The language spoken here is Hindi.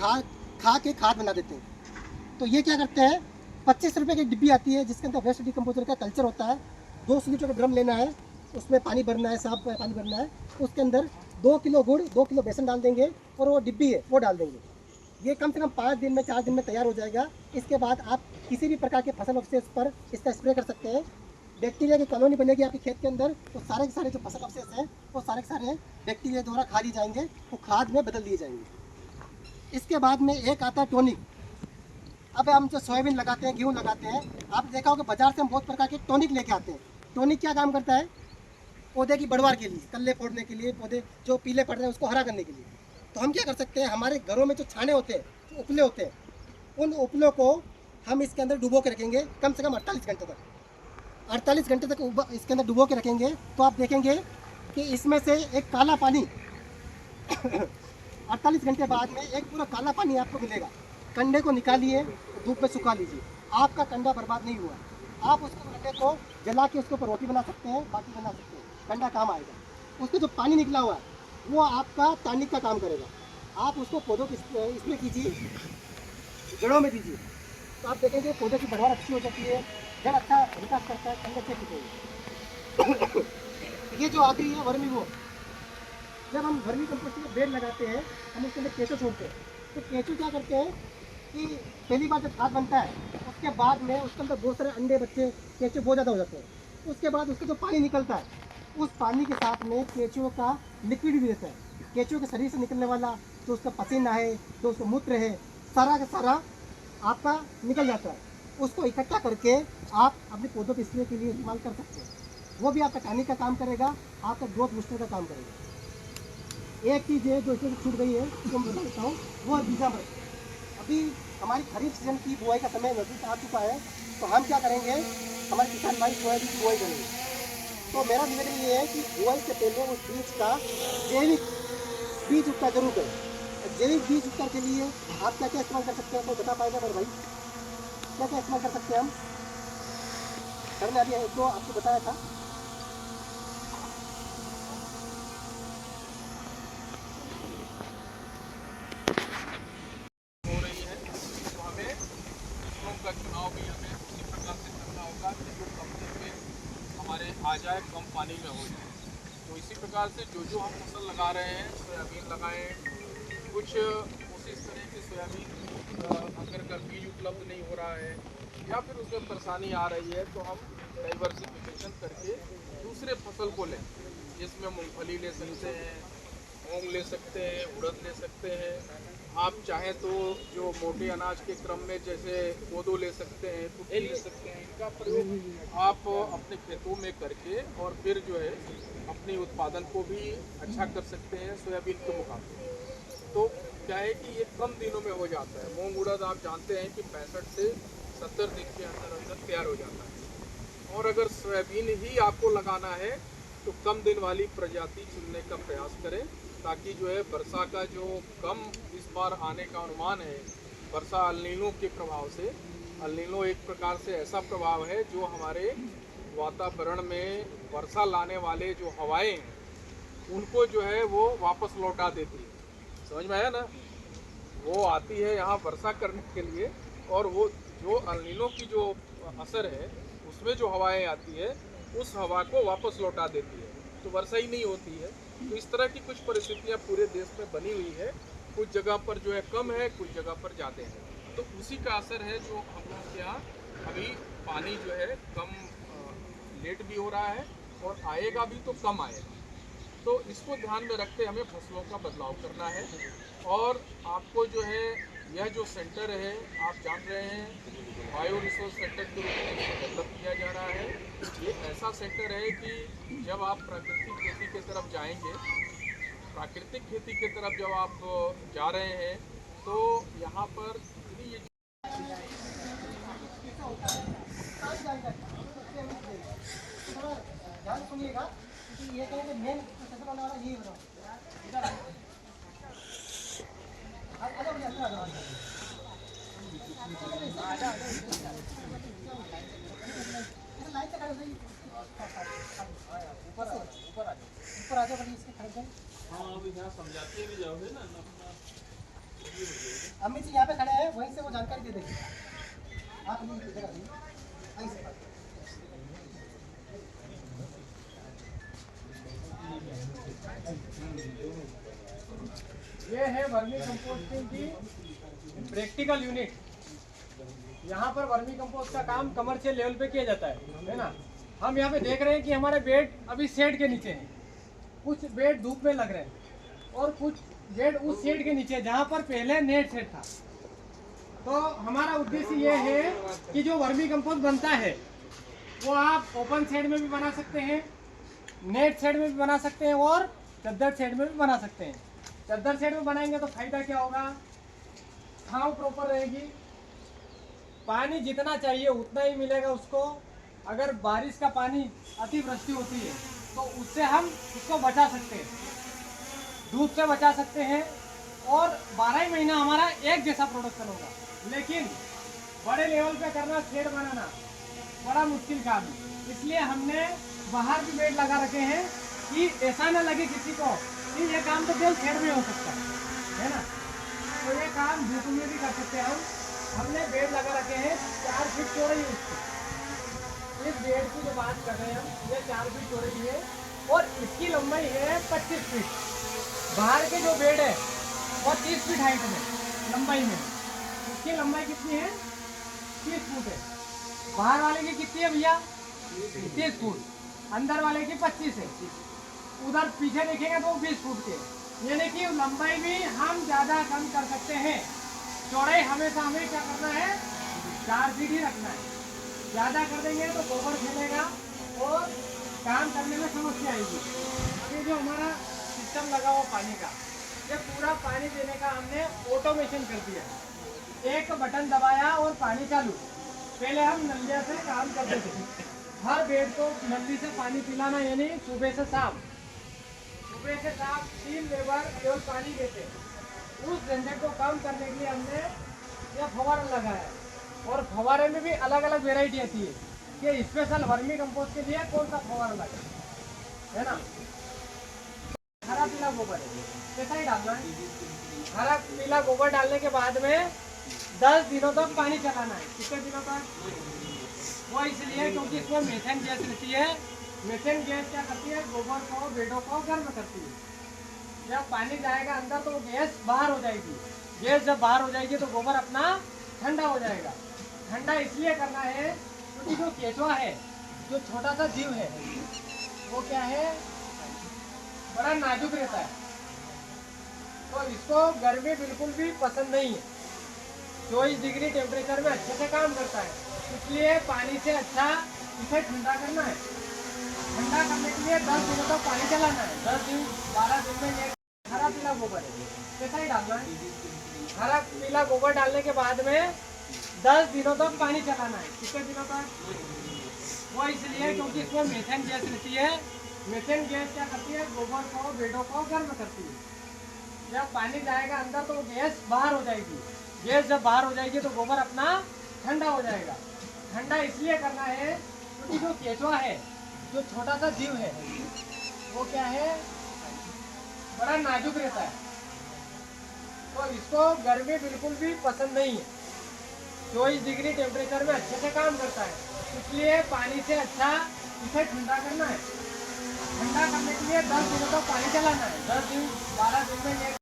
खा के खाद बना देते हैं। तो ये क्या करते हैं, 25 रुपये की डिब्बी आती है जिसके अंदर वेस्ट डिकम्पोजर का कल्चर होता है। 200 लीटर का ड्रम लेना है, उसमें पानी भरना है, साफ पानी भरना है, उसके अंदर 2 किलो गुड़ 2 किलो बेसन डाल देंगे और वो डिब्बी है वो डाल देंगे। ये कम से कम 5 दिन में 4 दिन में तैयार हो जाएगा। इसके बाद आप किसी भी प्रकार के फसल अवशेष पर इसका स्प्रे कर सकते हैं। बैक्टीरिया की कॉलोनी बनेगी आपके खेत के अंदर, तो सारे के सारे जो फसल अवशेष हैं वो सारे के सारे बैक्टीरिया द्वारा खा लिए जाएंगे, वो खाद में बदल दिए जाएंगे। इसके बाद में एक आता है टॉनिक। अब हम जो सोयाबीन लगाते हैं, गेहूँ लगाते हैं, आप देखा होगा बाजार से हम बहुत प्रकार के टॉनिक लेके आते हैं। टॉनिक क्या काम करता है, पौधे की बढ़वार के लिए, कल्ले फोड़ने के लिए, पौधे जो पीले पड़ रहे हैं उसको हरा करने के लिए। तो हम क्या कर सकते हैं, हमारे घरों में जो छाने होते हैं, जो उपले होते हैं, उन उपलों को हम इसके अंदर डुबो के रखेंगे कम से कम 48 घंटे तक। 48 घंटे तक इसके अंदर डुबो के रखेंगे तो आप देखेंगे कि इसमें से एक काला पानी 48 घंटे बाद में एक पूरा काला पानी आपको मिलेगा। कंडे को निकालिए, धूप में सुखा लीजिए, आपका कंडा बर्बाद नहीं हुआ। आप उसको कंडे को जला के उसके ऊपर रोटी बना सकते हैं, बाकी बना सकते हैं, कंडा काम आएगा। उसका जो पानी निकला हुआ है वो आपका टॉनिक का काम करेगा। आप उसको पौधों की इसमें कीजिए, जड़ों में दीजिए, तो आप देखेंगे पौधे की बढ़वार अच्छी हो जाती है, जड़ अच्छा विकास करता है, कंडे अच्छे दिखेंगे। ये जो आखिरी है वर्मी, वो जब हम वर्मी कंपोस्ट में बेड लगाते हैं, हम उसके अंदर केंचुआ छोड़ते हैं। तो केंचुआ क्या करते हैं कि पहली बार जब खाद बनता है उसके बाद में उसके अंदर बहुत सारे अंडे बच्चे केंचुए बहुत ज़्यादा हो जाते हैं। उसके बाद उसका जो पानी निकलता है, उस पानी के साथ में केंचुए का लिक्विड भी रहता है। केंचुए के शरीर से निकलने वाला जो उसका पसीना है, जो उसका मूत्र है, सारा का सारा आपका निकल जाता है। उसको इकट्ठा करके आप अपने पौधों के स्प्रे के लिए इस्तेमाल कर सकते हैं। वो भी आपका टॉनिक का काम करेगा, आपका ग्रोथ बूस्टर का काम करेगा। एक चीज़ है जो इसमें छूट गई है, जो मैं बता देता हूँ, वो है बीजामृत। अभी हमारी खरीफ सीजन की बुआई का समय नज़दीक आ चुका है, तो हम क्या करेंगे, हमारे किसान भाई सोयाबीन की बुआई करेंगे। तो मेरा निवेदन ये है कि बुआई से पहले उस बीज का जैविक बीज उपचार जरूर करें। जैविक बीज उपचार के लिए आप क्या क्या इस्तेमाल कर सकते हैं, तो बता पाएगा मेरे भाई, क्या क्या इस्तेमाल कर सकते हैं हम? सर ने अभी एक दो आपको बताया था। हो रही है तो हमें फसलों का चुनाव भी हमें उसी प्रकार से करना होगा कि जो कम दिन में हमारे आ जाए, कम पानी में हो जाए। तो इसी प्रकार से जो हम फसल लगा रहे हैं, सोयाबीन लगाएं, कुछ कोशिश करें कि सोयाबीन अगर का बीज उपलब्ध नहीं हो रहा है या फिर उसमें परेशानी आ रही है, तो हम डाइवर्सिफिकेशन करके दूसरे फसल को लें, जिसमें मूंगफली ले सकते हैं, मूंग ले सकते हैं, उड़द ले सकते हैं। आप चाहें तो जो मोटे अनाज के क्रम में जैसे कोदो ले सकते हैं, कुट्टी ले सकते हैं, इनका प्रयोग आप अपने खेतों में करके और फिर जो है अपने उत्पादन को भी अच्छा कर सकते हैं सोयाबीन के मुकाबले। तो क्या है कि ये कम दिनों में हो जाता है। मूंग उड़द आप जानते हैं कि 65 से 70 दिन के अंदर अंदर तैयार हो जाता है। और अगर सोयाबीन ही आपको लगाना है तो कम दिन वाली प्रजाति चुनने का प्रयास करें, ताकि जो है वर्षा का जो कम इस बार आने का अनुमान है, वर्षा अल नीनो के प्रभाव से। अल नीनो एक प्रकार से ऐसा प्रभाव है जो हमारे वातावरण में वर्षा लाने वाले जो हवाएं हैं उनको जो है वो वापस लौटा देती है। समझ में आया ना? वो आती है यहाँ वर्षा करने के लिए, और वो जो अल नीनो की जो असर है उसमें जो हवाएं आती है उस हवा को वापस लौटा देती है, तो वर्षा ही नहीं होती है। तो इस तरह की कुछ परिस्थितियाँ पूरे देश में बनी हुई है। कुछ जगह पर जो है कम है, कुछ जगह पर ज़्यादा है। तो उसी का असर है जो हम लोग के यहाँ अभी पानी जो है कम लेट भी हो रहा है और आएगा भी तो कम आएगा। तो इसको ध्यान में रखते हमें फसलों का बदलाव करना है। और आपको जो है यह जो सेंटर है, आप जान रहे हैं बायो रिसोर्स सेंटर के रूप में इसको डेवलप किया जा रहा है। ये ऐसा सेंटर है कि जब आप प्राकृतिक खेती की तरफ जाएंगे, प्राकृतिक खेती की तरफ जब आप जा रहे हैं, तो यहाँ पर ये ध्यान सुनिएगा, क्योंकि ये कहेंगे मेन फसल वाला यही बताओ। इधर आ जाओ, अंदर आ जाओ। लाइन से खड़े हो, ऊपर आ जाओ, इसके खड़े हो। हाँ, अभी यहाँ समझाते भी जाओगे ना अपना अमित जी यहाँ पे खड़े हैं, वहीं से वो जानकारी दे देंगे। आप अभी जगह दीजिए, वहीं से बात करें। ये है वर्मी कंपोस्टिंग की प्रैक्टिकल यूनिट। यहाँ पर वर्मी कंपोस्ट का काम कमर्शियल लेवल पे किया जाता है ना। हम यहाँ पे देख रहे हैं कि हमारे बेड अभी शेड के नीचे हैं, कुछ बेड धूप में लग रहे हैं और कुछ बेड उस शेड के नीचे जहाँ पर पहले नेट शेड था। तो हमारा उद्देश्य ये है कि जो वर्मी कंपोस्ट बनता है वो आप ओपन शेड में भी बना सकते हैं, नेट शेड में भी बना सकते हैं और चद्दर शेड में भी बना सकते हैं। चद्दर शेड में बनाएंगे तो फायदा क्या होगा, छांव प्रॉपर रहेगी, पानी जितना चाहिए उतना ही मिलेगा उसको। अगर बारिश का पानी अतिवृष्टि होती है तो उससे हम उसको बचा सकते हैं, धूप से बचा सकते हैं और 12 ही महीना हमारा एक जैसा प्रोडक्शन होगा। लेकिन बड़े लेवल पे करना, शेड बनाना बड़ा मुश्किल काम है। इसलिए हमने बाहर भी बेड लगा रखे हैं कि ऐसा न लगे किसी को कि ये काम तो केवल शेड में हो सकता है ना। तो ये काम धूप में भी कर सकते हैं हम। हमने बेड लगा रखे हैं 4 फीट चौड़ाई है इसकी। इस बेड की जो बात कर रहे हैं हम, ये 4 फीट चौड़ाई है और इसकी लंबाई है 25 फीट। बाहर के जो बेड है वो 30 फीट हाइट में लंबाई में, इसकी लंबाई कितनी है 30 फुट है। बाहर वाले की कितनी है भैया 30 फुट, अंदर वाले की 25 है। उधर पीछे देखेंगे तो 20 फुट के, यानी कि लंबाई भी हम ज़्यादा कम कर सकते हैं। चौड़ाई हमेशा हमें क्या करना है 4 फीट ही रखना है। ज़्यादा कर देंगे तो गोबर फैलेगा और काम करने में समस्या आएगी। ये जो हमारा सिस्टम लगा हुआ पानी का, ये पूरा पानी देने का हमने ऑटोमेशन कर दिया। एक बटन दबाया और पानी चालू। पहले हम नलिया से काम करते थे, हर बेड को नली से पानी पिलाना, यानी सुबह से शाम 3 लेबर केवल पानी देते। उस झंझट को कम करने के लिए हमने यह फव्वारा लगाया और फव्वारे में भी अलग अलग वेराइटी आती है कि स्पेशल वर्मी कंपोस्ट के लिए कौन सा फव्वारा लगा है ना। हरा पीला गोबर है, कैसा ही डालना है। हरा पीला गोबर डालने के बाद में 10 दिनों तक पानी चलाना है। कितने दिनों तक, वो इसलिए क्योंकि इसमें मीथेन गैस रहती है। मीथेन गैस क्या करती है, गोबर को बेडों को गर्म करती है। जब पानी जाएगा अंदर तो गैस बाहर हो जाएगी। गैस जब बाहर हो जाएगी तो गोबर अपना ठंडा हो जाएगा। ठंडा इसलिए करना है क्योंकि जो केचुआ है, जो छोटा सा जीव है, वो क्या है बड़ा नाजुक रहता है, तो इसको गर्मी बिल्कुल भी पसंद नहीं है। 24 डिग्री टेम्परेचर में अच्छे से काम करता है, इसलिए पानी से अच्छा इसे ठंडा करना है। ठंडा करने के लिए 10 दिनों तक पानी चलाना है। 10 दिन 12 दिन में ये हरा पीला गोबर है, कैसा ही डालना है। हरा पीला गोबर डालने के बाद में 10 दिनों तक पानी चलाना है। कितने दिनों तक, वो इसलिए क्योंकि इसमें मीथेन गैस रहती है। मीथेन गैस क्या करती है, गोबर को बेडों को गर्म करती है। जब पानी जाएगा अंदर तो गैस बाहर हो जाएगी। गैस जब बाहर हो जाएगी तो गोबर अपना ठंडा हो जाएगा। ठंडा इसलिए करना है क्योंकि जो केचुआ है, जो छोटा सा जीव है, वो क्या है बड़ा नाजुक रहता है, तो इसको गर्मी बिल्कुल भी पसंद नहीं है। 24 डिग्री टेम्परेचर में अच्छे से काम करता है, इसलिए पानी से अच्छा इसे ठंडा करना है। ठंडा करने के लिए 10 दिनों तक पानी चलाना है। 10 दिन 12 दिन में ये